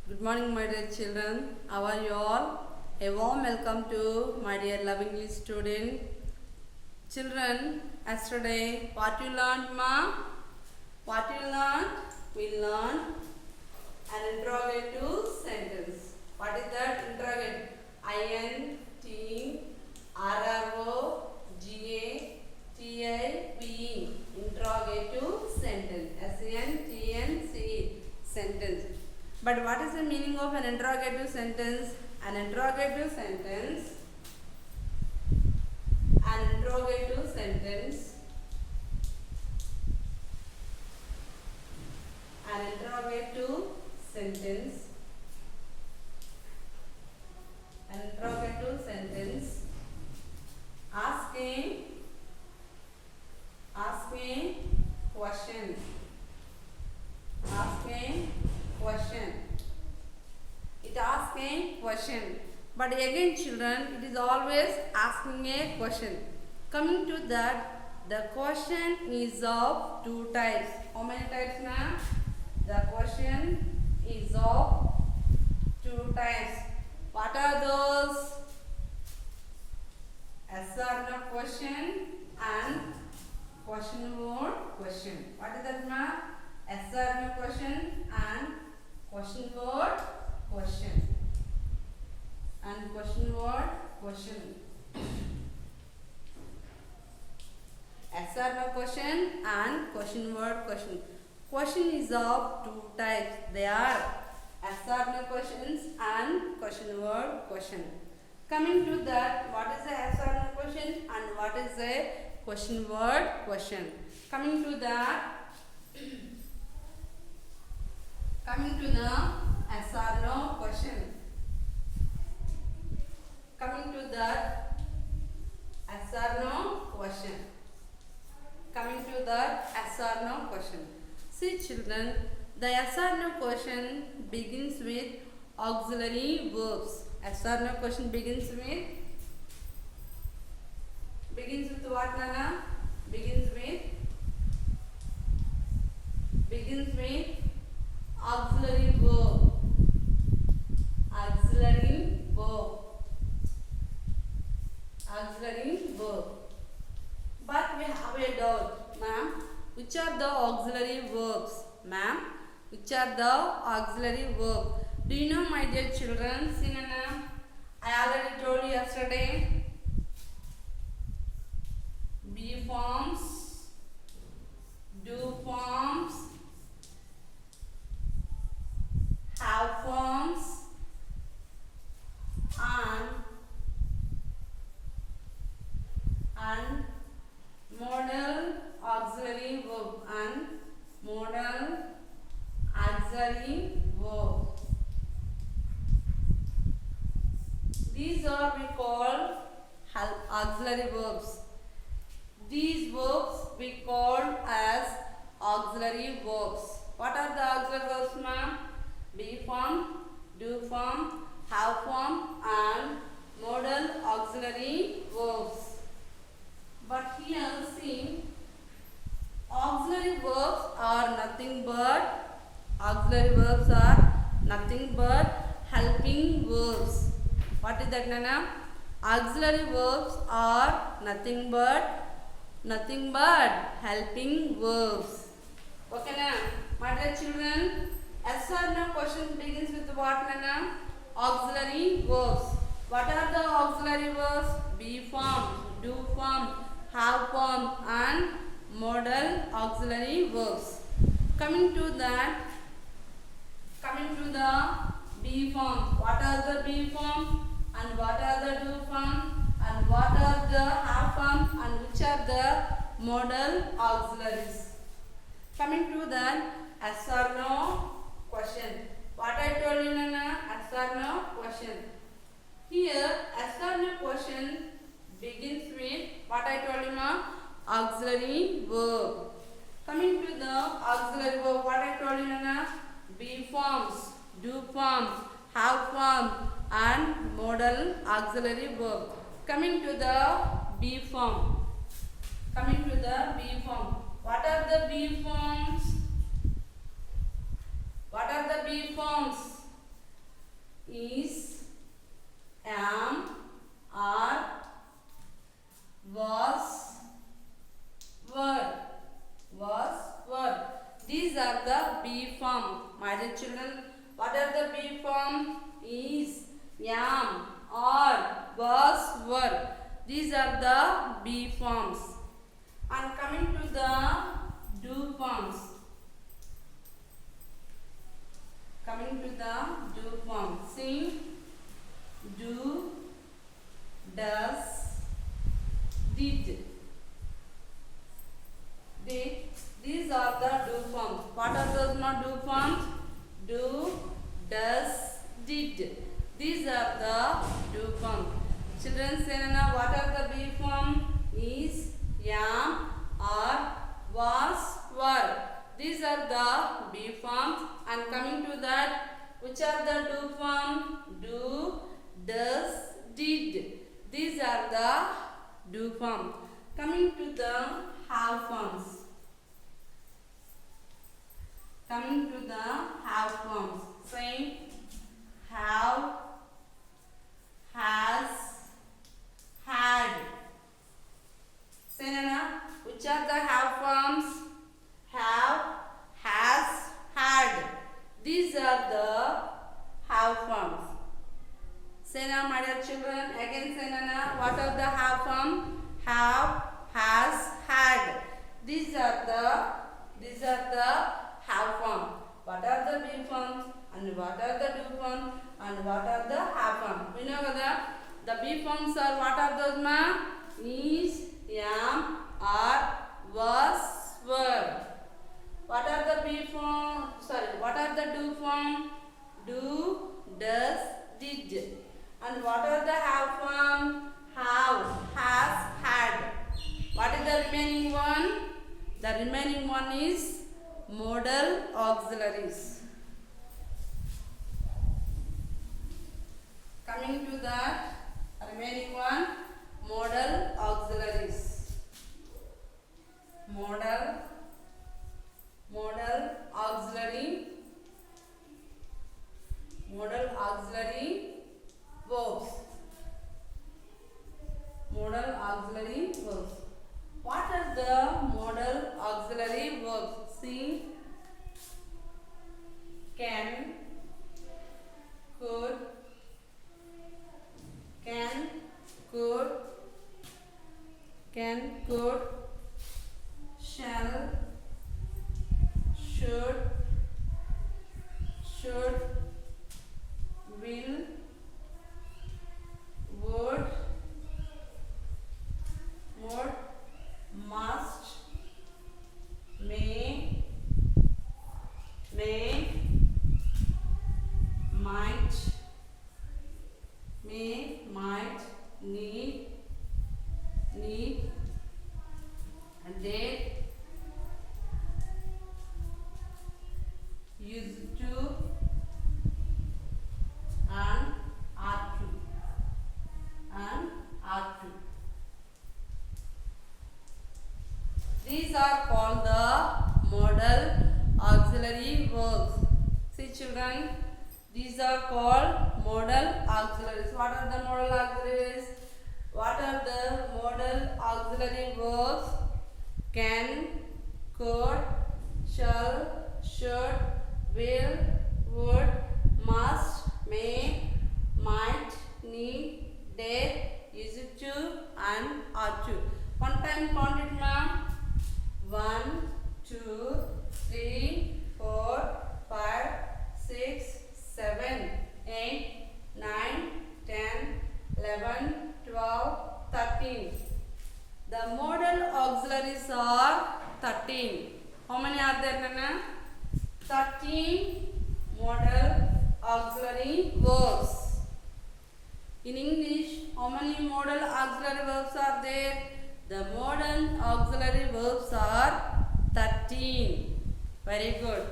Good morning, my dear children. How are you all? A warm welcome to my dear lovingly student. Children, yesterday, what you learned, ma? What you learned? We learned an interrogative sentence. What is that interrogative? INTRROGATIVE. Interrogative sentence. SENTENCE. Sentence. But what is the meaning of an interrogative sentence? An interrogative sentence. An interrogative sentence. An interrogative sentence. An interrogative sentence. Asking question. Asking question. It asking question. But again, children, it is always asking a question. Coming to that, the question is of two types. How many types, ma'am? The question is of two types. What are those? Yes or no question and question word question. What is that, ma'am? Yes or no question and question word question. And question word question. Yes or no question and question word question. Question is of two types. They are yes or no questions and question word question. Coming to that, what is the yes or no question and what is the question word question? Coming to that, coming to the yes or no question. Coming to that yes or no question. Coming to that yes or no question. See, children, the yes or no question begins with auxiliary verbs. Yes or no question begins with what, Nana? Begins with auxiliary verb. Auxiliary verb. Auxiliary verb. But we have a doubt, ma'am. Which are the auxiliary verbs, ma'am? Which are the auxiliary verbs? Do you know, my dear children? See, Nana, I already told you yesterday. Be forms, do forms, have forms, and modal auxiliary verb and modal auxiliary verb. These are we call auxiliary verbs. These verbs we call as auxiliary verbs. What are the auxiliary verbs, ma'am? Be form, do form, have form, and modal auxiliary verbs. But here, see, auxiliary verbs are nothing but helping verbs. What is that, Nana? Auxiliary verbs are nothing but helping verbs. Okay, na? My dear children, yes or no question begins with what, Nana? Auxiliary verbs. What are the auxiliary verbs? Be form, do form, have form, and modal auxiliary verbs. Coming to the be form. What are the be form and what are the do form and what are the have form and which are the modal auxiliaries? Coming to the yes or no question. What I told you, Nana? Yes or no question. Here, yes or no question begins with what I told you, ma? Auxiliary verb. Coming to the auxiliary verb, what I told you, Nana? Be forms, do form, have form, and modal auxiliary verb. Coming to the be form. What are the be forms? What are the be forms? is, am, are, was, were. These are the be form. My dear children, what are the be form? Is, am, are, was, were. These are the be forms. And coming to the do forms. See, do, does, did. These are the do forms. What are those not do forms? Do, does, did. These are the do forms. Children, say now, what are the be form? Is, am, are, was, were. These are the be forms. And coming to that, which are the do form? Do, does, did. These are the do forms. Coming to the have forms. Saying have, has, had. Say Nana, which are the have forms? Have, has, had. These are the have forms. Say now, my dear children, again say Nana, what are the have form? Have, has, had. These are the have form. What are the be forms? And what are the do forms? And what are the have forms? We know that the be forms are, what are those ma? Is, am, are, was, were. What are the be form? What are the do form? Do, does, did. And what are the have form? Have, has, had. What is the remaining one? The remaining one is modal auxiliaries. Coming to that, remaining one, modal auxiliaries. Modal auxiliary verbs. Modal auxiliary verbs. What are the modal auxiliary verbs? See, can, could, shall, should, will, would, must, may, might, need, did, used to, and ought to. These are called the modal auxiliary verbs. See children, these are called modal auxiliaries. What are the modal auxiliaries? What are the modal auxiliary verbs? Can, could, shall, should, will, would, must, may, might, need, dare, used to, and ought to. One time count it, ma'am. 1, 2, 3, 4, 5, 6, 7, 8, 9, 10, 11, 12, 13. The modal auxiliaries are 13. How many are there, Nana? 13 modal auxiliary verbs. In English, how many modal auxiliary verbs are there? The modal auxiliary verbs are 13. Very good.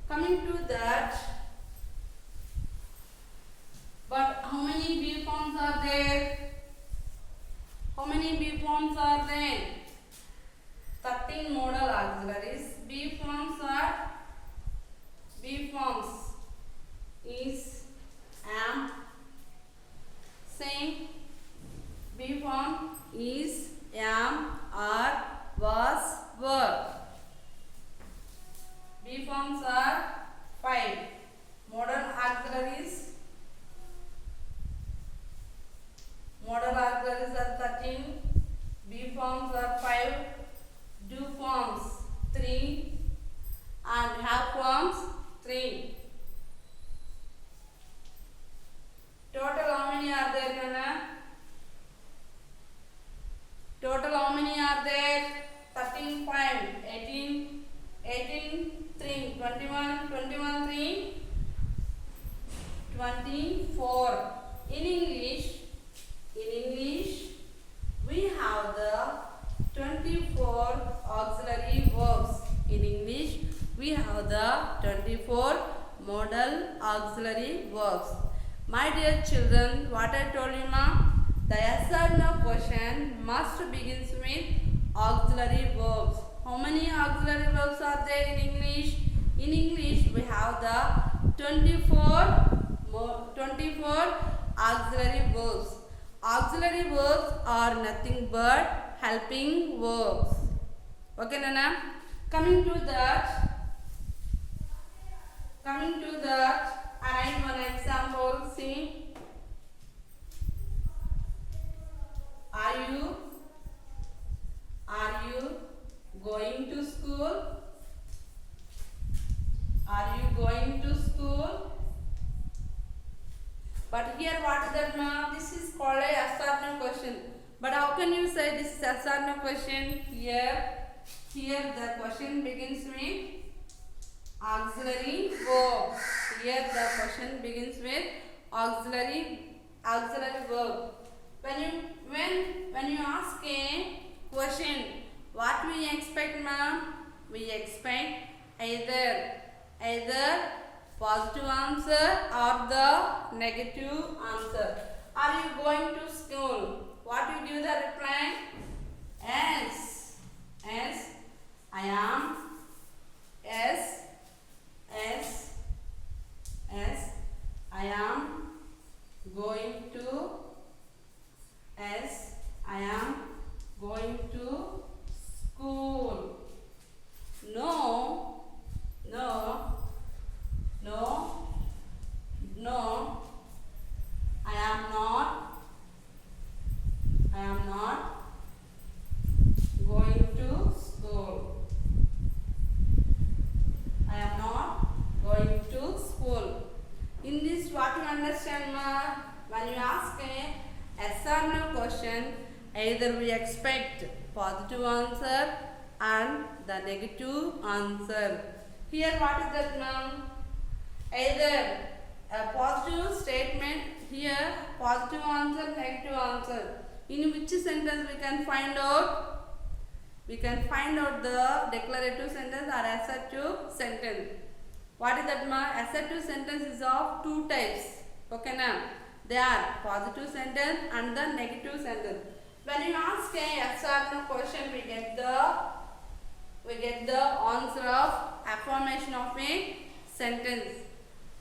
Coming to that, but how many be forms are there? How many be forms are there? 13 modal auxiliaries. Be forms are is, am, 24. In English, we have the 24 auxiliary verbs. In English, we have the 24 modal auxiliary verbs. My dear children, what I told you now, the yes or no question must begins with auxiliary verbs. How many auxiliary verbs are there in English? In English, we have the 24 auxiliary verbs. Auxiliary verbs are nothing but helping verbs. Okay, Nana? Coming to that, I write one example. See, are you going to school? Are you going to school? But here what is that, ma'am? This is called a yes or no question. But how can you say this is yes or no question? Here the question begins with auxiliary verb. Here the question begins with auxiliary verb. When you ask a question, what we expect, ma'am? We expect either positive answer or the negative answer. Are you going to school? What you give the reply? Yes, I am. Yes, I am going to. Yes, I am going to school. No, I am not going to school. I am not going to school. In this, what you understand, ma? When you ask a yes or no question, either we expect positive answer and the negative answer. Here, what is that, ma'am? Either a positive statement, here positive answer, negative answer. In which sentence we can find out? We can find out the declarative sentence or assertive sentence. What is that, ma? Assertive sentence is of two types. Okay, now they are positive sentence and the negative sentence. When you ask a yes or no question, we get the answer of affirmation of a sentence.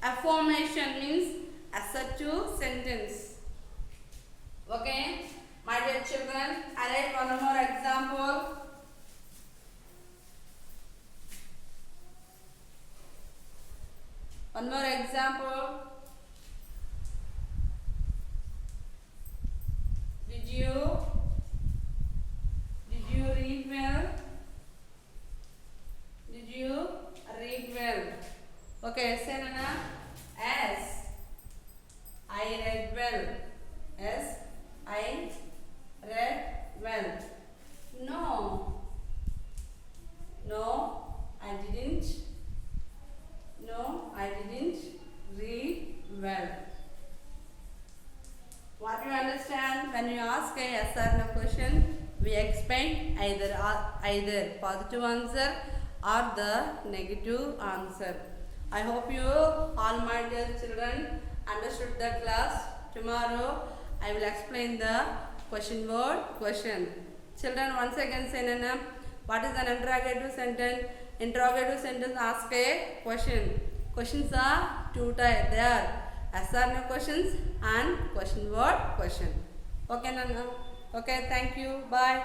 Affirmation means assertive sentence. Okay, my dear children, I write one more example. One more example. Did you read well? Did you read well? Okay, say Nana. Yes, I read well. Yes, I read well. No, I didn't. No, I didn't read well. What you understand? When you ask a yes or no question, we expect either positive answer or the negative answer. I hope you all, my dear children, understood the class. Tomorrow I will explain the question word question. Children, once again say Nana, what is an interrogative sentence? Interrogative sentence ask a question. Questions are two types. They are yes or no questions and question word question. Okay, Nana? Okay, thank you. Bye.